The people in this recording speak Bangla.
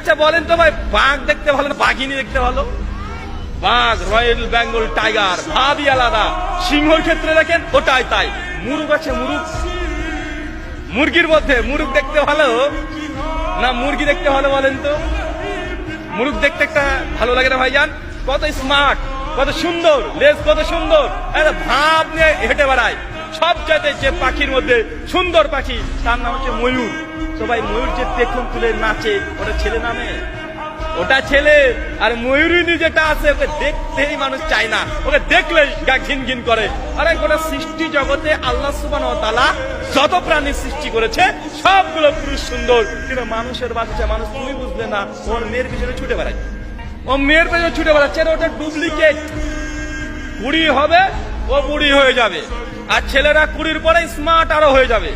আচ্ছা বলেন তো ভাই, বাঘ দেখতে ভালো না বাঘিনী দেখতে ভালো? বাঘ, রয়্যাল বেঙ্গল টাইগার, ভাবই আলাদা। সিংহর ক্ষেত্রে দেখেন ওটাই তাই। মুরুগ আছে, মুরুগ, মুরগির মধ্যে মুরুগ দেখতে ভালো না মুরগি দেখতে ভালো বলেন তো? মুরুগ দেখতে একটা ভালো লাগে না ভাইজান? কত স্মার্ট, কত সুন্দর, লেজ কত সুন্দর, একটা ভাব নিয়ে হেঁটে বেড়ায়। সবচাইতে যে পাখির মধ্যে সুন্দর পাখি তার নাম হচ্ছে ময়ূর। তো ভাই ময়ূর যে পেখম তুলে নাচে, ওটা ছেলে নামে? ওটা ছেলে। আর ময়ূরিনী যেটা আছে ওকে দেখতেই মানুষ চায় না, ওকে দেখলেই গা ঘিন ঘিন করে। আরে গোটা সৃষ্টি জগতে আল্লাহ সুবহানাহু ওয়া তাআলা যত প্রাণী সৃষ্টি করেছে সবগুলো পুরুষ সুন্দর, কিন্তু মানুষের বাচ্চা মানুষ তুমি বুঝলে না, ওর মেয়ের পিছনে ছুটে বেড়ায়। ও মেয়ের পেছনে ছুটে বেড়াচ্ছে, ওটা ডুপ্লিকেট। কুড়ি হবে ও বুড়ি হয়ে যাবে, আর ছেলেরা কুড়ির পরে স্মার্ট আরো হয়ে যাবে।